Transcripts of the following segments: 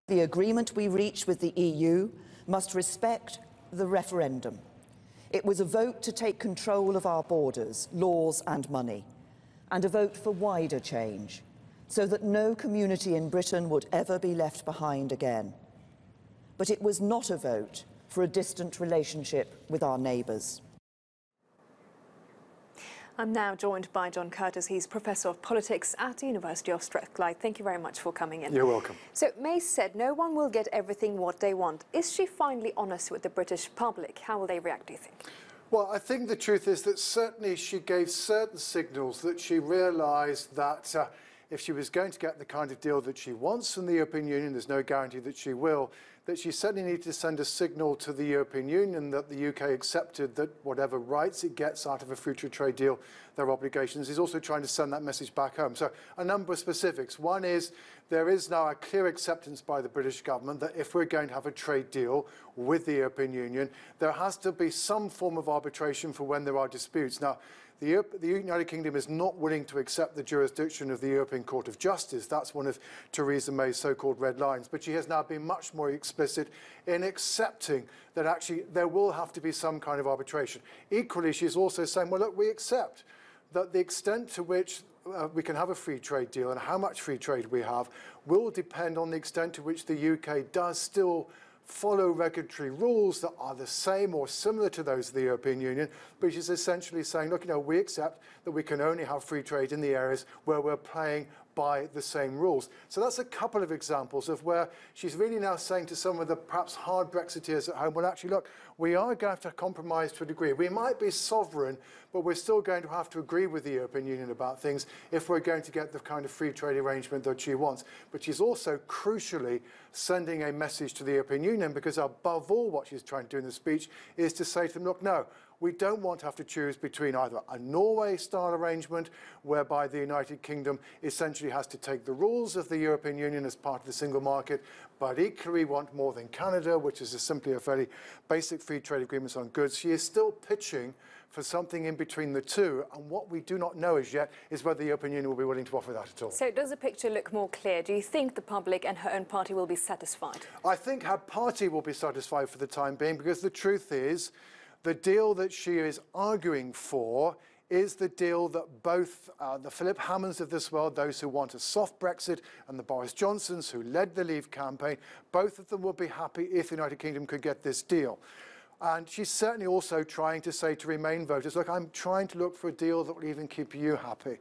The agreement we reach with the EU must respect the referendum. It was a vote to take control of our borders, laws and money, and a vote for wider change, so that no community in Britain would ever be left behind again. But it was not a vote for a distant relationship with our neighbours. I'm now joined by John Curtis. He's Professor of Politics at the University of Strathclyde. Thank you very much for coming in. You're welcome. So May said no one will get everything what they want. Is she finally honest with the British public? How will they react, do you think? Well, I think the truth is that certainly she gave certain signals that she realised that if she was going to get the kind of deal that she wants from the European Union, there's no guarantee that she will, that she certainly needed to send a signal to the European Union that the UK accepted that whatever rights it gets out of a future trade deal, their obligations. Is also trying to send that message back home. So a number of specifics. One is there is now a clear acceptance by the British government that if we're going to have a trade deal with the European Union, there has to be some form of arbitration for when there are disputes. Now, the United Kingdom is not willing to accept the jurisdiction of the European Court of Justice. That's one of Theresa May's so-called red lines. But she has now been much more explicit in accepting that actually there will have to be some kind of arbitration. Equally, she's also saying, well, look, we accept that the extent to which we can have a free trade deal and how much free trade we have will depend on the extent to which the UK does still follow regulatory rules that are the same or similar to those of the European Union, which is essentially saying, look, we accept that we can only have free trade in the areas where we're playing by the same rules. So that's a couple of examples of where she's really now saying to some of the perhaps hard Brexiteers at home, well, actually, look, we are going to have to compromise to a degree. We might be sovereign, but we're still going to have to agree with the European Union about things if we're going to get the kind of free trade arrangement that she wants. But she's also crucially sending a message to the European Union, because above all what she's trying to do in the speech is to say to them, look, no, we don't want to have to choose between either a Norway-style arrangement whereby the United Kingdom essentially has to take the rules of the European Union as part of the single market, but equally want more than Canada, which is simply a fairly basic free trade agreement on goods. She is still pitching for something in between the two, and what we do not know as yet is whether the European Union will be willing to offer that at all. So does the picture look more clear? Do you think the public and her own party will be satisfied? I think her party will be satisfied for the time being, because the truth is the deal that she is arguing for is the deal that both the Philip Hammonds of this world, those who want a soft Brexit, and the Boris Johnsons who led the Leave campaign, both of them would be happy if the United Kingdom could get this deal. And she's certainly also trying to say to Remain voters, look, I'm trying to look for a deal that will even keep you happy.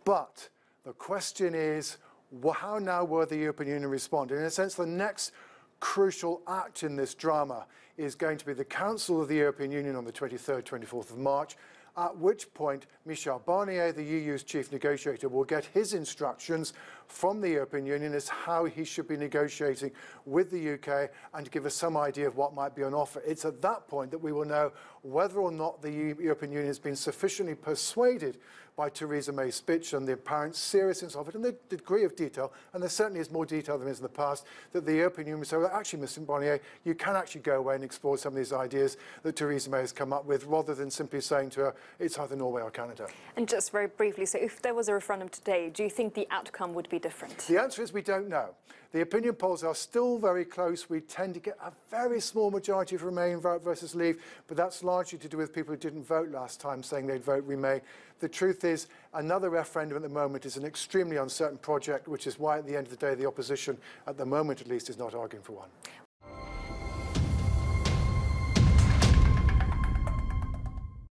But the question is, how now will the European Union respond? In a sense, the next crucial act in this drama is going to be the Council of the European Union on the 23rd, 24th of March, at which point Michel Barnier, the EU's chief negotiator, will get his instructions from the European Union as how he should be negotiating with the UK and to give us some idea of what might be on offer. It's at that point that we will know whether or not the European Union has been sufficiently persuaded by Theresa May's speech and the apparent seriousness of it and the degree of detail, and there certainly is more detail than there is in the past, that the European Union will say, well, actually, Mr. Barnier, you can actually go away and explore some of these ideas that Theresa May has come up with, rather than simply saying to her, it's either Norway or Canada. And just very briefly, so if there was a referendum today, do you think the outcome would be different? The answer is we don't know. The opinion polls are still very close. We tend to get a very small majority of Remain vote versus Leave, but that's largely to do with people who didn't vote last time saying they'd vote Remain. The truth is, another referendum at the moment is an extremely uncertain project, which is why at the end of the day, the opposition, at the moment at least, is not arguing for one.